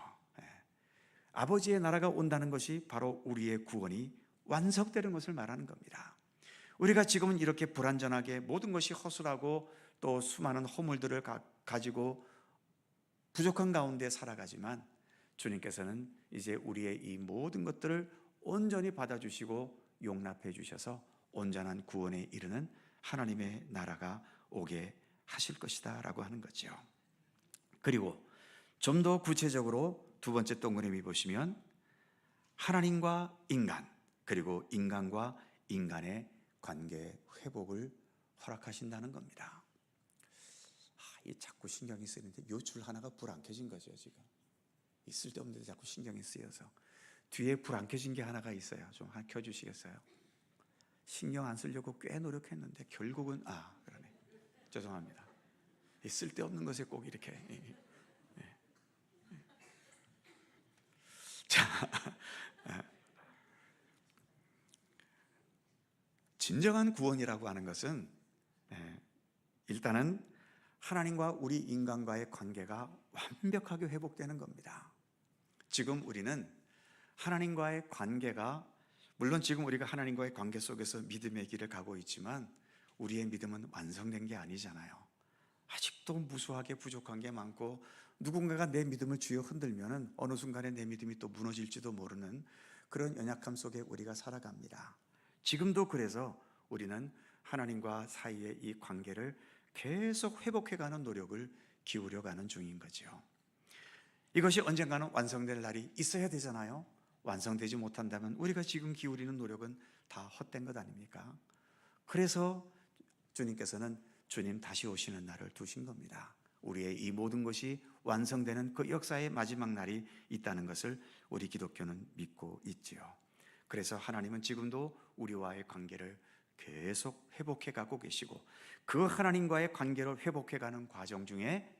S1: 아버지의 나라가 온다는 것이 바로 우리의 구원이 완성되는 것을 말하는 겁니다. 우리가 지금은 이렇게 불완전하게 모든 것이 허술하고 또 수많은 허물들을 가지고 부족한 가운데 살아가지만 주님께서는 이제 우리의 이 모든 것들을 온전히 받아주시고 용납해 주셔서 온전한 구원에 이르는 하나님의 나라가 오게 하실 것이다 라고 하는 거죠. 그리고 좀 더 구체적으로 두 번째 동그라미 보시면 하나님과 인간 그리고 인간과 인간의 관계 회복을 허락하신다는 겁니다. 이 자꾸 신경이 쓰이는데 요 줄 하나가 불 안 켜진 거죠. 지금 이 쓸데없는 데 자꾸 신경이 쓰여서 뒤에 불 안 켜진 게 하나가 있어요. 좀 하나 켜주시겠어요? 신경 안 쓰려고 꽤 노력했는데 결국은 그러네. 죄송합니다. 이 쓸데없는 것에 꼭 이렇게 자, 진정한 구원이라고 하는 것은 일단은 하나님과 우리 인간과의 관계가 완벽하게 회복되는 겁니다. 지금 우리는 하나님과의 관계가 물론 지금 우리가 하나님과의 관계 속에서 믿음의 길을 가고 있지만 우리의 믿음은 완성된 게 아니잖아요. 아직도 무수하게 부족한 게 많고 누군가가 내 믿음을 쥐어 흔들면은 어느 순간에 내 믿음이 또 무너질지도 모르는 그런 연약함 속에 우리가 살아갑니다. 지금도 그래서 우리는 하나님과 사이의 이 관계를 계속 회복해가는 노력을 기울여가는 중인 거죠. 이것이 언젠가는 완성될 날이 있어야 되잖아요. 완성되지 못한다면 우리가 지금 기울이는 노력은 다 헛된 것 아닙니까? 그래서 주님께서는 주님 다시 오시는 날을 두신 겁니다. 우리의 이 모든 것이 완성되는 그 역사의 마지막 날이 있다는 것을 우리 기독교는 믿고 있지요. 그래서 하나님은 지금도 우리와의 관계를 계속 회복해가고 계시고 그 하나님과의 관계를 회복해가는 과정 중에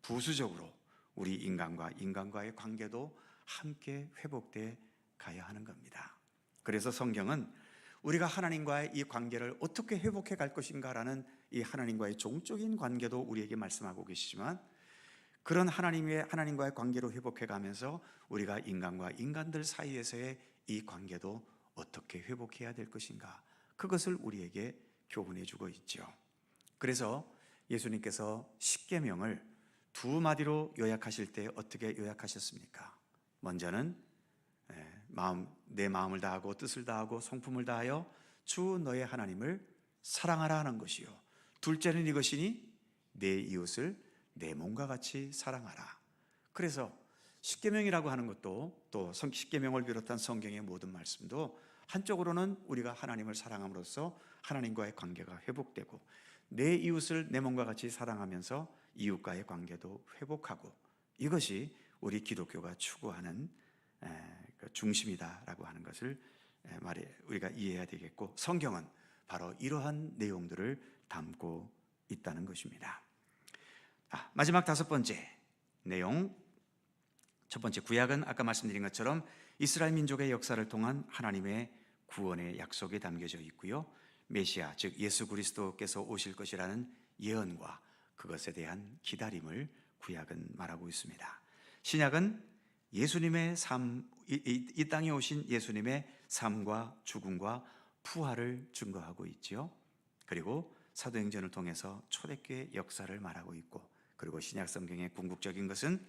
S1: 부수적으로 우리 인간과의 관계도 함께 회복돼 가야 하는 겁니다. 그래서 성경은 우리가 하나님과의 이 관계를 어떻게 회복해 갈 것인가라는 이 하나님과의 종적인 관계도 우리에게 말씀하고 계시지만 그런 하나님과의 관계로 회복해 가면서 우리가 인간과 인간들 사이에서의 이 관계도 어떻게 회복해야 될 것인가 그것을 우리에게 교훈해 주고 있죠. 그래서 예수님께서 십계명을 두 마디로 요약하실 때 어떻게 요약하셨습니까? 먼저는 내 마음을 다하고 뜻을 다하고 성품을 다하여 주 너의 하나님을 사랑하라 하는 것이요, 둘째는 이것이니 내 이웃을 내 몸과 같이 사랑하라. 그래서 십계명이라고 하는 것도, 또 십계명을 비롯한 성경의 모든 말씀도 한쪽으로는 우리가 하나님을 사랑함으로써 하나님과의 관계가 회복되고, 내 이웃을 내 몸과 같이 사랑하면서 이웃과의 관계도 회복하고, 이것이 우리 기독교가 추구하는 중심이다라고 하는 것을 우리가 이해해야 되겠고, 성경은 바로 이러한 내용들을 담고 있다는 것입니다. 마지막 다섯 번째 내용, 첫 번째 구약은 아까 말씀드린 것처럼 이스라엘 민족의 역사를 통한 하나님의 구원의 약속이 담겨져 있고요, 메시아 즉 예수 그리스도께서 오실 것이라는 예언과 그것에 대한 기다림을 구약은 말하고 있습니다. 신약은 예수님의 삶, 이 땅에 오신 예수님의 삶과 죽음과 부활을 증거하고 있지요. 그리고 사도행전을 통해서 초대교회 역사를 말하고 있고, 그리고 신약 성경의 궁극적인 것은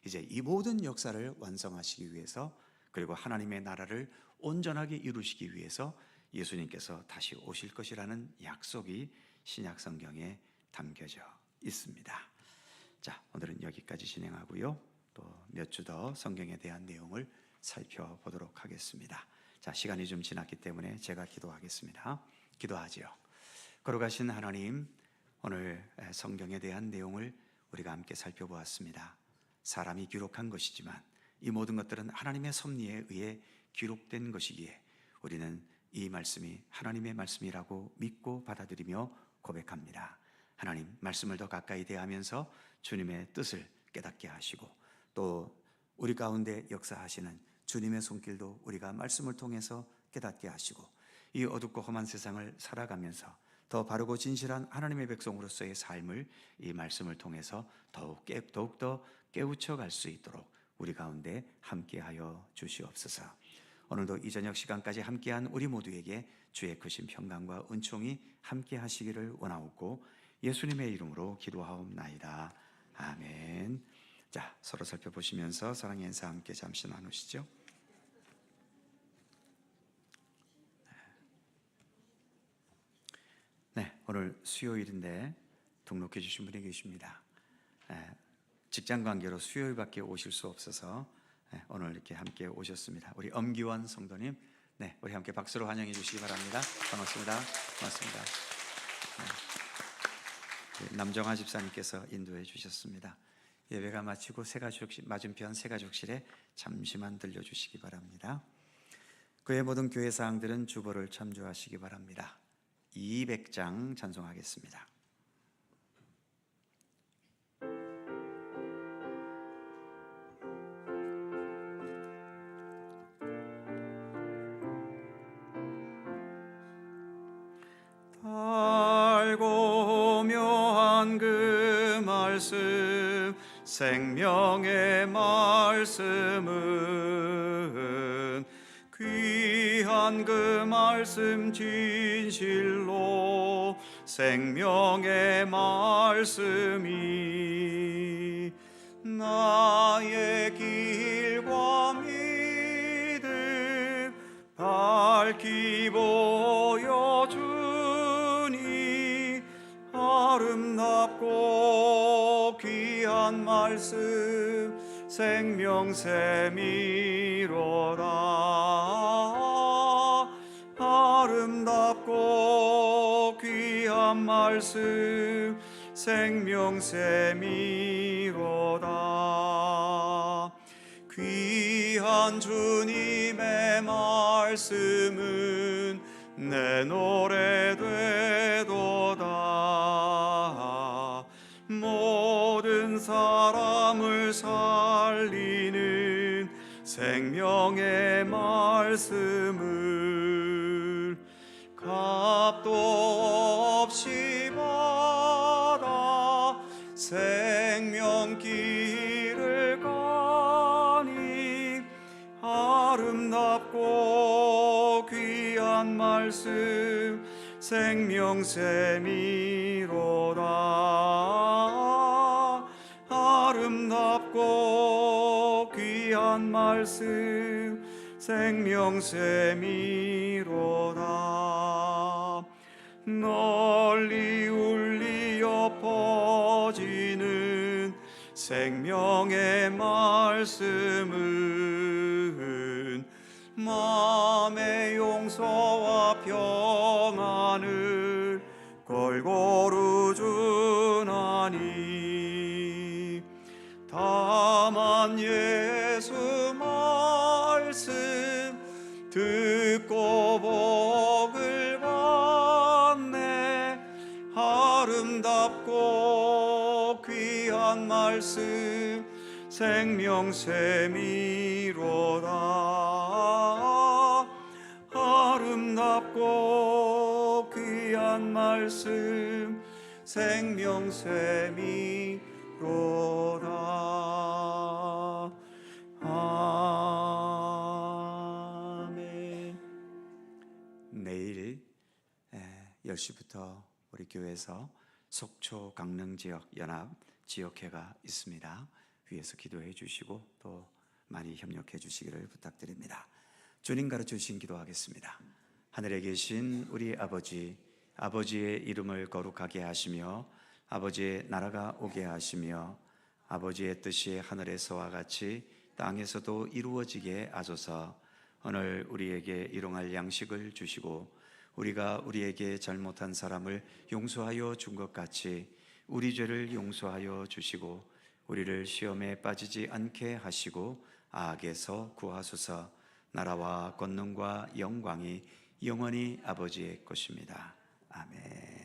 S1: 이제 이 모든 역사를 완성하시기 위해서, 그리고 하나님의 나라를 온전하게 이루시기 위해서 예수님께서 다시 오실 것이라는 약속이 신약 성경에 담겨져 있습니다. 자, 오늘은 여기까지 진행하고요, 또 몇 주 더 성경에 대한 내용을 살펴보도록 하겠습니다. 자, 시간이 좀 지났기 때문에 제가 기도하겠습니다. 기도하지요. 거룩하신 하나님, 오늘 성경에 대한 내용을 우리가 함께 살펴보았습니다. 사람이 기록한 것이지만 이 모든 것들은 하나님의 섭리에 의해 기록된 것이기에 우리는 이 말씀이 하나님의 말씀이라고 믿고 받아들이며 고백합니다. 하나님, 말씀을 더 가까이 대하면서 주님의 뜻을 깨닫게 하시고, 또 우리 가운데 역사하시는 주님의 손길도 우리가 말씀을 통해서 깨닫게 하시고, 이 어둡고 험한 세상을 살아가면서 더 바르고 진실한 하나님의 백성으로서의 삶을 이 말씀을 통해서 더욱더 깨우쳐 갈 수 있도록 우리 가운데 함께하여 주시옵소서. 오늘도 이 저녁 시간까지 함께한 우리 모두에게 주의 크신 평강과 은총이 함께하시기를 원하옵고 예수님의 이름으로 기도하옵나이다. 아멘. 자, 서로 살펴보시면서 사랑의 인사 함께 잠시 나누시죠. 네, 오늘 수요일인데 등록해 주신 분이 계십니다. 직장 관계로 수요일밖에 오실 수 없어서 오늘 이렇게 함께 오셨습니다. 우리 엄기원 성도님, 네, 우리 함께 박수로 환영해 주시기 바랍니다. 반갑습니다. 고맙습니다. 네, 남정아 집사님께서 인도해 주셨습니다. 예배가 마치고 맞은편 새가족실에 잠시만 들려주시기 바랍니다. 그의 모든 교회 사항들은 주보를 참조하시기 바랍니다. 200장 찬송하겠습니다.
S2: 달고 묘한 그 말씀, 생명의 말씀은 귀한 그 말씀 진실로 생명의 말씀이 나의 길과 믿음 밝히 보여주니 아름답고 귀한 말씀 생명샘이로다. 아름답고 귀한 말씀 생명샘이로다. 귀한 주님의 말씀은 내 노래 되도다. 모든 사람을 살리는 생명의 말씀을 값도 없이 받아 생명길을 가니 아름답고 귀한 말씀 생명샘이로다. 아름답고 귀한 말씀 생명샘이로다. 널리 울리어 퍼지는 생명의 말씀은 마음의 용서와 평안을 골고루 주나니 다만 예수 말씀 듣고 복을 받네. 아름답고 귀한 말씀 생명샘이로다. 아름답고 귀한 말씀 생명샘이로다. 아멘.
S1: 내일 10시부터 우리 교회에서 속초 강릉 지역 연합 지역회가 있습니다. 위에서 기도해 주시고 또 많이 협력해 주시기를 부탁드립니다. 주님 가르쳐 주신 기도하겠습니다. 하늘에 계신 우리 아버지, 아버지의 이름을 거룩하게 하시며 아버지의 나라가 오게 하시며 아버지의 뜻이 하늘에서와 같이 땅에서도 이루어지게 하소서. 오늘 우리에게 일용할 양식을 주시고 우리가 우리에게 잘못한 사람을 용서하여 준 것 같이 우리 죄를 용서하여 주시고 우리를 시험에 빠지지 않게 하시고 악에서 구하소서. 나라와 권능과 영광이 영원히 아버지의 것입니다. 아멘.